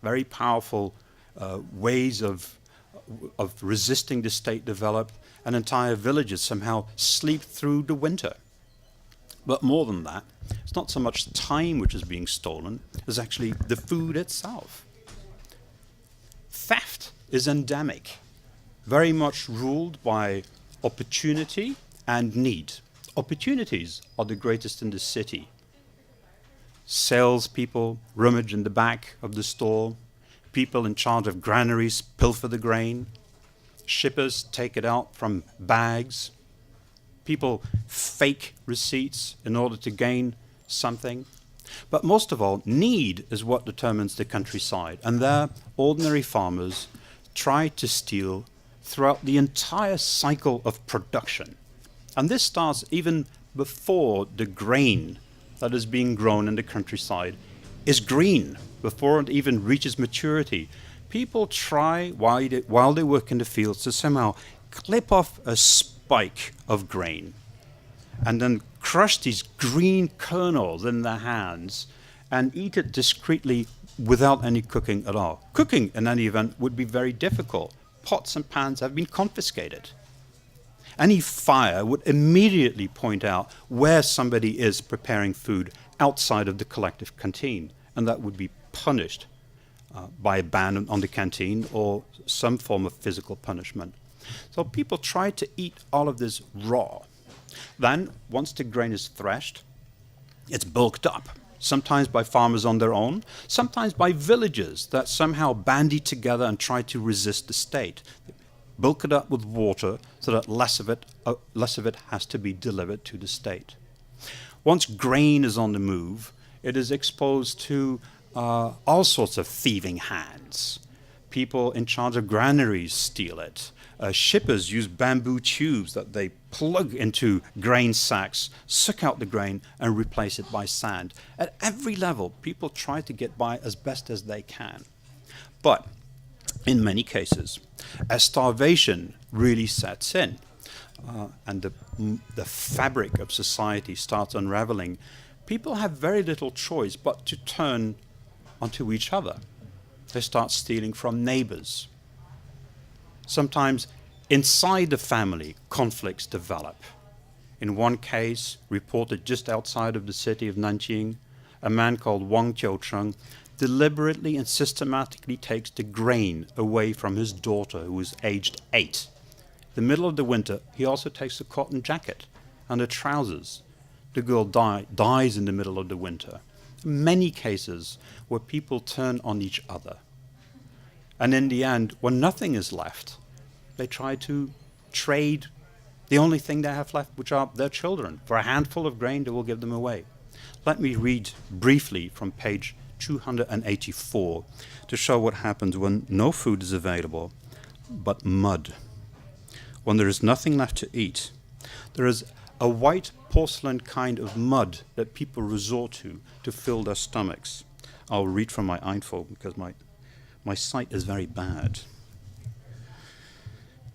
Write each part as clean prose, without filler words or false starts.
very powerful ways of resisting the state developed, and entire villages somehow sleep through the winter. But more than that, it's not so much time which is being stolen, as actually the food itself. Theft is endemic, very much ruled by opportunity and need. Opportunities are the greatest in the city. Salespeople rummage in the back of the store. People in charge of granaries pilfer the grain. Shippers take it out from bags. People fake receipts in order to gain something. But most of all, need is what determines the countryside. And there, ordinary farmers try to steal throughout the entire cycle of production. And this starts even before the grain that is being grown in the countryside is green, before it even reaches maturity. People try, while they work in the fields, to somehow clip off a spike of grain and then crush these green kernels in their hands and eat it discreetly without any cooking at all. Cooking, in any event, would be very difficult. Pots and pans have been confiscated. Any fire would immediately point out where somebody is preparing food outside of the collective canteen, and that would be punished by a ban on the canteen or some form of physical punishment. So people try to eat all of this raw. Then, once the grain is threshed, it's bulked up, sometimes by farmers on their own, sometimes by villages that somehow bandy together and try to resist the state. Bulk it up with water so that less of it has to be delivered to the state. Once grain is on the move, it is exposed to all sorts of thieving hands. People in charge of granaries steal it. Shippers use bamboo tubes that they plug into grain sacks, suck out the grain, and replace it by sand. At every level, people try to get by as best as they can. But in many cases, as starvation really sets in, and the fabric of society starts unraveling, people have very little choice but to turn onto each other. They start stealing from neighbors. Sometimes inside the family, conflicts develop. In one case, reported just outside of the city of Nanjing, a man called Wang Qiucheng deliberately and systematically takes the grain away from his daughter, who is aged 8. In the middle of the winter, he also takes a cotton jacket and the trousers. The girl dies in the middle of the winter. Many cases where people turn on each other. And in the end, when nothing is left, they try to trade the only thing they have left, which are their children. For a handful of grain, they will give them away. Let me read briefly from page 284 to show what happens when no food is available, but mud. When there is nothing left to eat, there is a white porcelain kind of mud that people resort to fill their stomachs. I'll read from my info because my sight is very bad.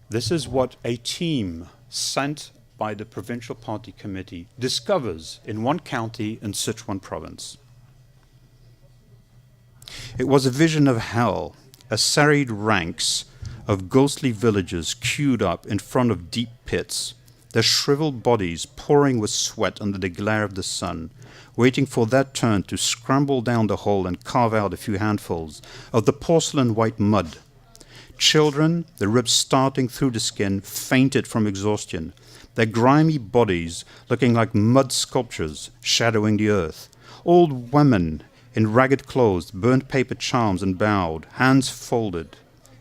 This is what a team sent by the Provincial Party Committee discovers in one county in Sichuan province. It was a vision of hell, as serried ranks of ghostly villagers queued up in front of deep pits, their shriveled bodies pouring with sweat under the glare of the sun, waiting for their turn to scramble down the hole and carve out a few handfuls of the porcelain white mud. Children, the ribs starting through the skin, fainted from exhaustion, their grimy bodies looking like mud sculptures shadowing the earth. Old women in ragged clothes burnt paper charms and bowed, hands folded,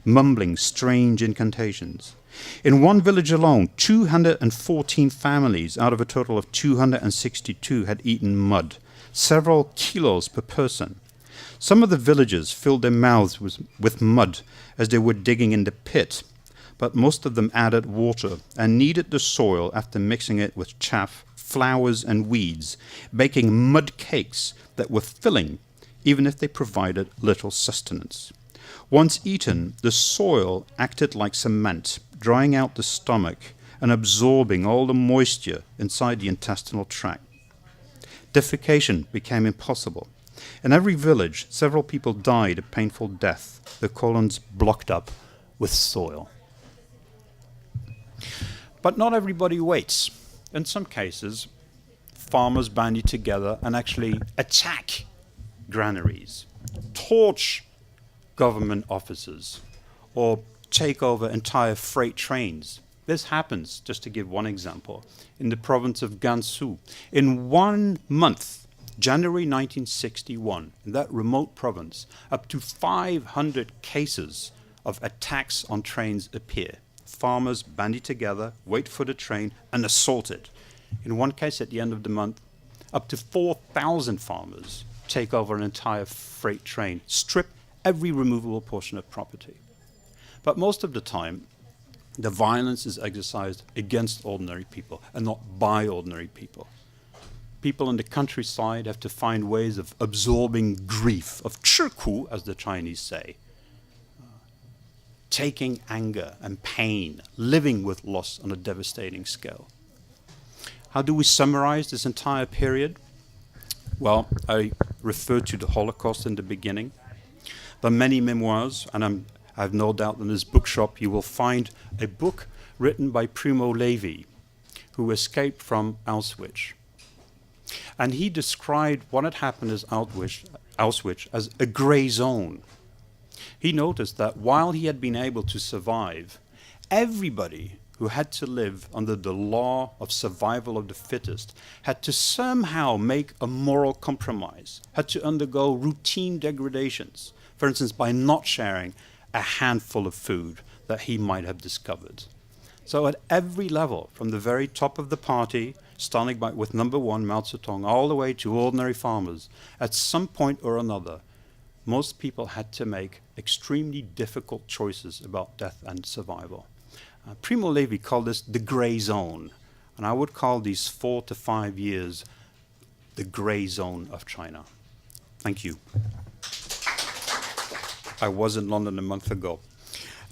mumbling strange incantations. In one village alone, 214 families out of a total of 262 had eaten mud, several kilos per person. Some of the villagers filled their mouths with mud as they were digging in the pit, but most of them added water and kneaded the soil after mixing it with chaff, flowers, and weeds, baking mud cakes that were filling, even if they provided little sustenance. Once eaten, the soil acted like cement, drying out the stomach and absorbing all the moisture inside the intestinal tract. Defecation became impossible. In every village, several people died a painful death, their colons blocked up with soil. But not everybody waits. In some cases, farmers bandy together and actually attack granaries, torch government offices, or take over entire freight trains. This happens, just to give one example, in the province of Gansu. In 1 month, January 1961, in that remote province, up to 500 cases of attacks on trains appear. Farmers bandy together, wait for the train, and assault it. In one case, at the end of the month, up to 4,000 farmers take over an entire freight train, strip every removable portion of property. But most of the time, the violence is exercised against ordinary people and not by ordinary people. People in the countryside have to find ways of absorbing grief, of 吃苦, as the Chinese say, taking anger and pain, living with loss on a devastating scale. How do we summarize this entire period? Well, I referred to the Holocaust in the beginning. There are many memoirs, and I have no doubt in this bookshop you will find a book written by Primo Levi, who escaped from Auschwitz. And he described what had happened at Auschwitz as a gray zone. He noticed that while he had been able to survive, everybody who had to live under the law of survival of the fittest had to somehow make a moral compromise, had to undergo routine degradations, for instance, by not sharing a handful of food that he might have discovered. So at every level, from the very top of the party, starting with number one, Mao Zedong, all the way to ordinary farmers, at some point or another, most people had to make extremely difficult choices about death and survival. Primo Levi called this the gray zone, and I would call these 4 to 5 years the gray zone of China. Thank you. I was in London a month ago.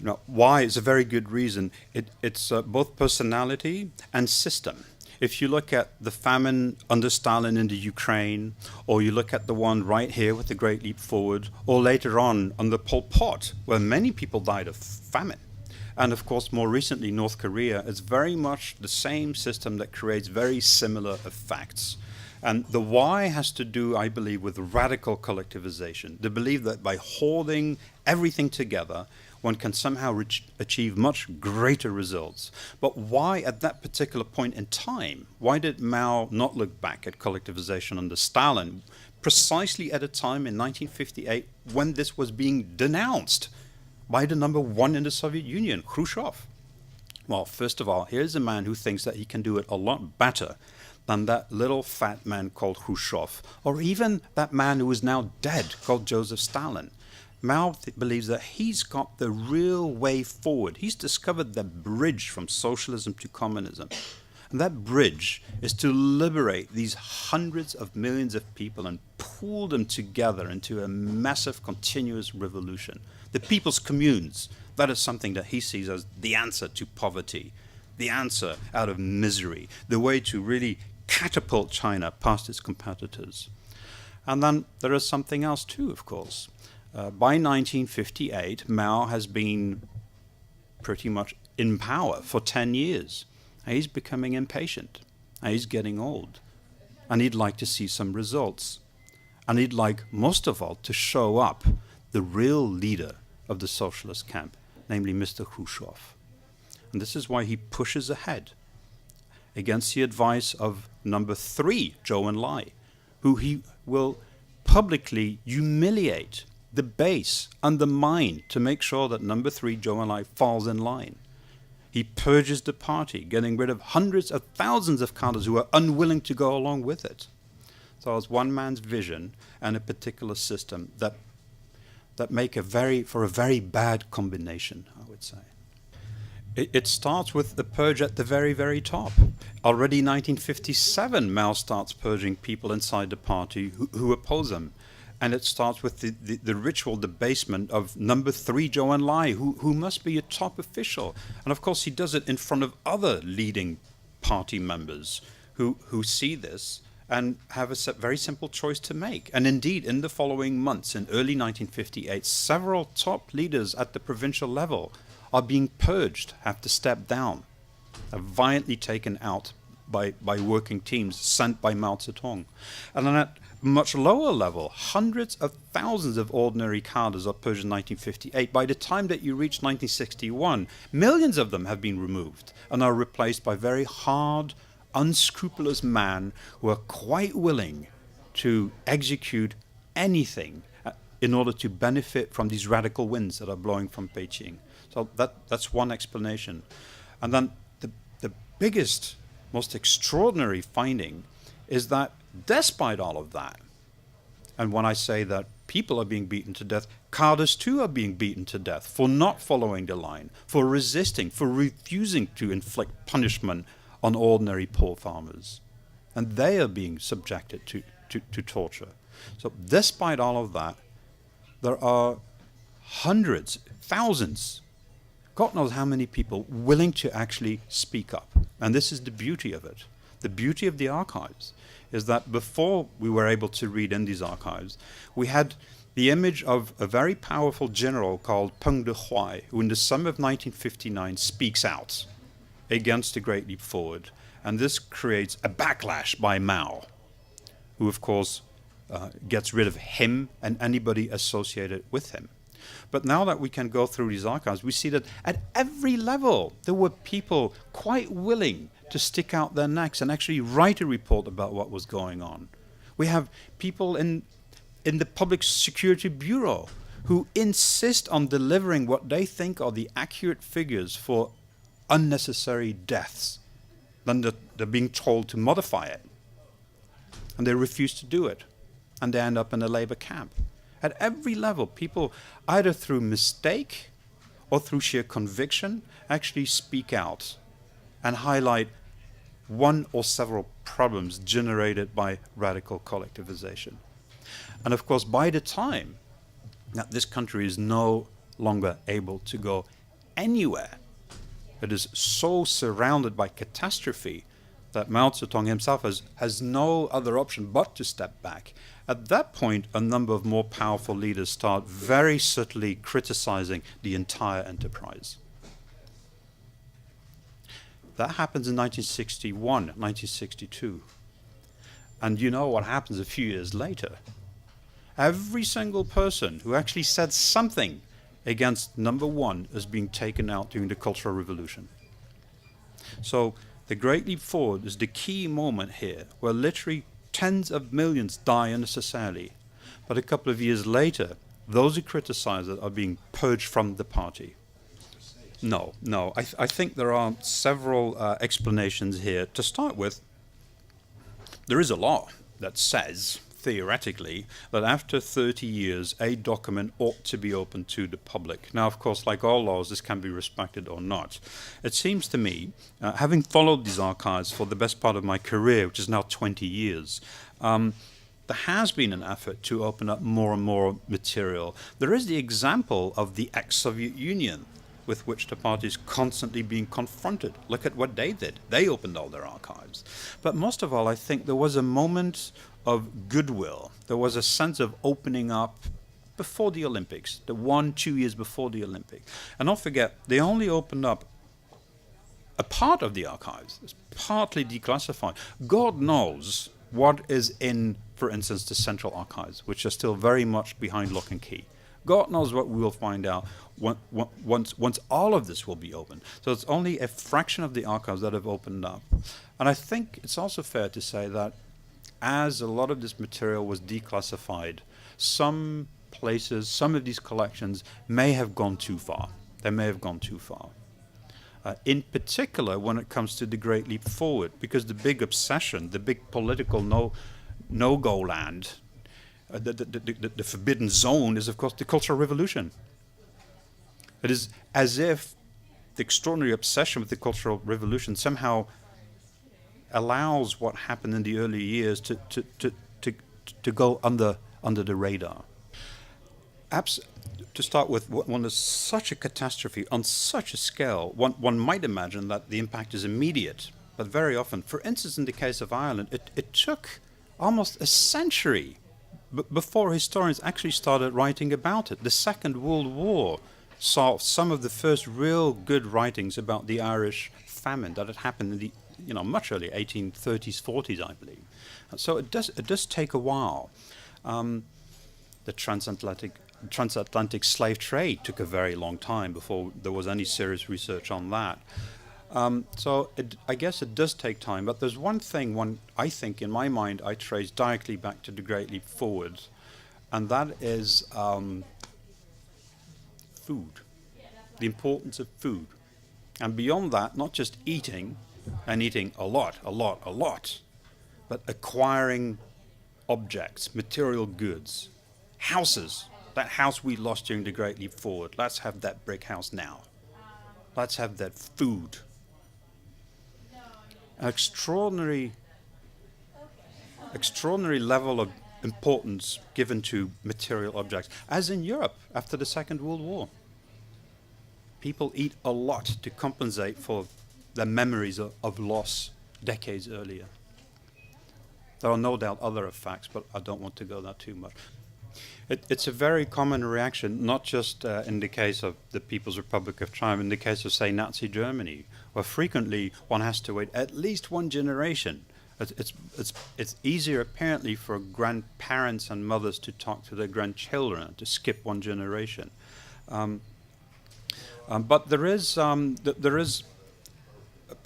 Now, why? It's a very good reason. It's both personality and system. If you look at the famine under Stalin in the Ukraine, or you look at the one right here with the Great Leap Forward, or later on under Pol Pot, where many people died of famine, and of course more recently North Korea, it's very much the same system that creates very similar effects. And the why has to do, I believe, with radical collectivization. The belief that by holding everything together, one can somehow achieve much greater results. But why at that particular point in time? Why did Mao not look back at collectivization under Stalin, precisely at a time in 1958 when this was being denounced by the number one in the Soviet Union, Khrushchev? Well, first of all, here's a man who thinks that he can do it a lot better than that little fat man called Khrushchev, or even that man who is now dead called Joseph Stalin. Mao believes that he's got the real way forward. He's discovered the bridge from socialism to communism. And that bridge is to liberate these hundreds of millions of people and pool them together into a massive continuous revolution. The people's communes, that is something that he sees as the answer to poverty, the answer out of misery, the way to really catapult China past its competitors. And then there is something else too, of course. By 1958, Mao has been pretty much in power for 10 years. He's becoming impatient. He's getting old. And he'd like to see some results. And he'd like, most of all, to show up the real leader of the socialist camp, namely Mr. Khrushchev. And this is why he pushes ahead against the advice of number 3, Zhou Enlai, who he will publicly humiliate, debase, undermine to make sure that number 3, Zhou Enlai, falls in line. He purges the party, getting rid of hundreds of thousands of cadres who are unwilling to go along with it. So it's one man's vision and a particular system that make for a very bad combination, I would say. It starts with the purge at the very, very top. Already in 1957, Mao starts purging people inside the party who oppose him. And it starts with the ritual debasement of number 3, Zhou Enlai, who must be a top official. And of course, he does it in front of other leading party members who see this and have a very simple choice to make. And indeed, in the following months, in early 1958, several top leaders at the provincial level are being purged, have to step down, are violently taken out by working teams sent by Mao Zedong. And then at much lower level, hundreds of thousands of ordinary cadres are purged in 1958. By the time that you reach 1961, millions of them have been removed and are replaced by very hard, unscrupulous men who are quite willing to execute anything in order to benefit from these radical winds that are blowing from Beijing. So that's one explanation. And then the biggest, most extraordinary finding is that despite all of that, and when I say that people are being beaten to death, cadres too are being beaten to death for not following the line, for resisting, for refusing to inflict punishment on ordinary poor farmers. And they are being subjected to torture. So despite all of that, there are hundreds, thousands, God knows how many people willing to actually speak up. And this is the beauty of it. The beauty of the archives is that before we were able to read in these archives, we had the image of a very powerful general called Peng Dehuai, who in the summer of 1959 speaks out against the Great Leap Forward. And this creates a backlash by Mao, who of course gets rid of him and anybody associated with him. But now that we can go through these archives, we see that at every level there were people quite willing to stick out their necks and actually write a report about what was going on. We have people in the Public Security Bureau who insist on delivering what they think are the accurate figures for unnecessary deaths. Then they're being told to modify it. And they refuse to do it. And they end up in a labor camp. At every level, people, either through mistake or through sheer conviction, actually speak out and highlight one or several problems generated by radical collectivization. And of course, by the time that this country is no longer able to go anywhere, it is so surrounded by catastrophe that Mao Zedong himself has no other option but to step back. At that point, a number of more powerful leaders start very subtly criticizing the entire enterprise. That happens in 1961, 1962. And you know what happens a few years later. Every single person who actually said something against number one is being taken out during the Cultural Revolution. So the Great Leap Forward is the key moment here, where literally tens of millions die unnecessarily. But a couple of years later, those who criticize it are being purged from the party. No. I think there are several explanations here. To start with, there is a law that says, theoretically, that after 30 years, a document ought to be open to the public. Now, of course, like all laws, this can be respected or not. It seems to me, having followed these archives for the best part of my career, which is now 20 years, there has been an effort to open up more and more material. There is the example of the ex-Soviet Union, with which the party is constantly being confronted. Look at what they did. They opened all their archives. But most of all, I think there was a moment of goodwill. There was a sense of opening up before the Olympics, the 1-2 years before the Olympics. And don't forget, they only opened up a part of the archives. It's partly declassified. God knows what is in, for instance, the Central Archives, which are still very much behind lock and key. God knows what we will find out once all of this will be open. So it's only a fraction of the archives that have opened up. And I think it's also fair to say that as a lot of this material was declassified, some places, some of these collections may have gone too far. They may have gone too far. In particular, when it comes to the Great Leap Forward, because the big obsession, the big political no-go land, the forbidden zone is, of course, the Cultural Revolution. It is as if the extraordinary obsession with the Cultural Revolution somehow allows what happened in the early years to go under the radar. To start with, when there's such a catastrophe on such a scale, one might imagine that the impact is immediate. But very often, for instance, in the case of Ireland, it took almost a century before historians actually started writing about it. The Second World War saw some of the first real good writings about the Irish famine that had happened in the much earlier, 1830s, 40s, I believe. So it does take a while. The transatlantic slave trade took a very long time before there was any serious research on that. So I guess it does take time, but there's one thing, I think in my mind, I trace directly back to the Great Leap Forward, and that is food, the importance of food. And beyond that, not just eating, and eating a lot, but acquiring objects, material goods, houses. That house we lost during the Great Leap Forward, let's have that brick house now. Let's have that food. An extraordinary level of importance given to material objects, as in Europe after the Second World War. People eat a lot to compensate for their memories of loss decades earlier. There are no doubt other effects, but I don't want to go there too much. It's a very common reaction, not just in the case of the People's Republic of China, in the case of, say, Nazi Germany, where frequently one has to wait at least one generation. It's easier, apparently, for grandparents and mothers to talk to their grandchildren, to skip one generation. But there is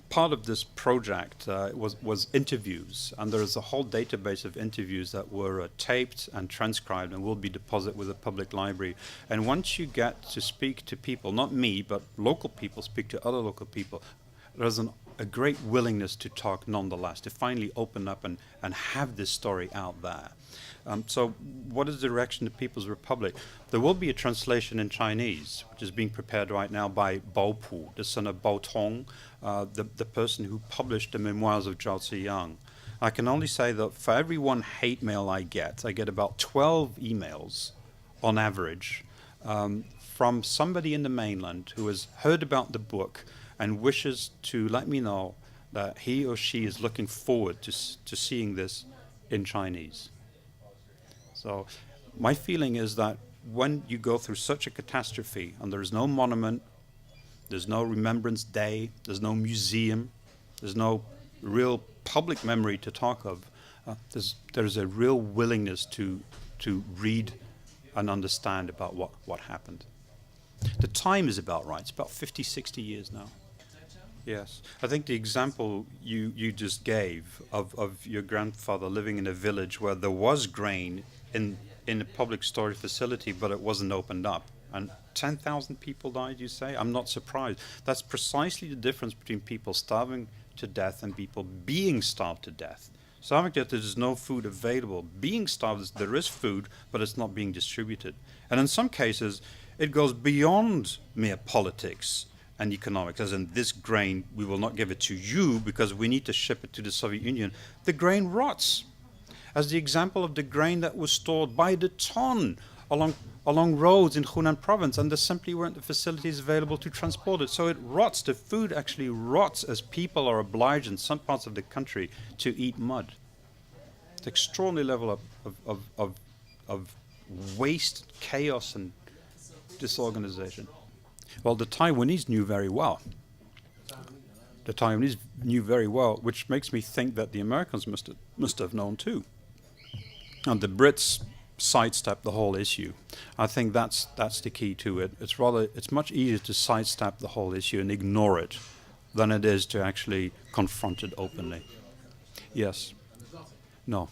part of this project was interviews, and there is a whole database of interviews that were taped and transcribed and will be deposited with the public library. And once you get to speak to people, not me, but local people, speak to other local people, there's a great willingness to talk nonetheless, to finally open up and have this story out there. So what is the direction of the People's Republic? There will be a translation in Chinese, which is being prepared right now by Bao Pu, the son of Bao Tong, the person who published the memoirs of Zhao Ziyang. I can only say that for every one hate mail I get about 12 emails on average from somebody in the mainland who has heard about the book and wishes to let me know that he or she is looking forward to seeing this in Chinese. So my feeling is that when you go through such a catastrophe and there is no monument, there's no remembrance day, there's no museum, there's no real public memory to talk of, there's a real willingness to read and understand about what happened. The time is about right. It's about 50, 60 years now. Yes. I think the example you just gave of your grandfather living in a village where there was grain in a public storage facility, but it wasn't opened up, and 10,000 people died, you say? I'm not surprised. That's precisely the difference between people starving to death and people being starved to death. Starving to death, there's no food available. Being starved, there is food, but it's not being distributed. And in some cases, it goes beyond mere politics and economics, as in this grain, we will not give it to you because we need to ship it to the Soviet Union. The grain rots. As the example of the grain that was stored by the ton along roads in Hunan province, and there simply weren't the facilities available to transport it. So it rots. The food actually rots as people are obliged in some parts of the country to eat mud. It's an extraordinary level of waste, chaos, and disorganization. Well, the Taiwanese knew very well. The Taiwanese knew very well, which makes me think that the Americans must have known too. And the Brits sidestep the whole issue. I think that's the key to it. It's much easier to sidestep the whole issue and ignore it than it is to actually confront it openly. Yes. No.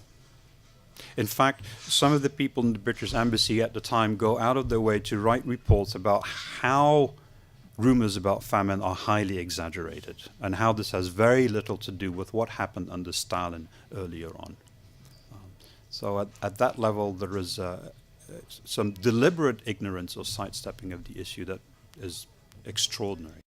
In fact, some of the people in the British Embassy at the time go out of their way to write reports about how rumors about famine are highly exaggerated and how this has very little to do with what happened under Stalin earlier on. So at that level, there is some deliberate ignorance or sidestepping of the issue that is extraordinary.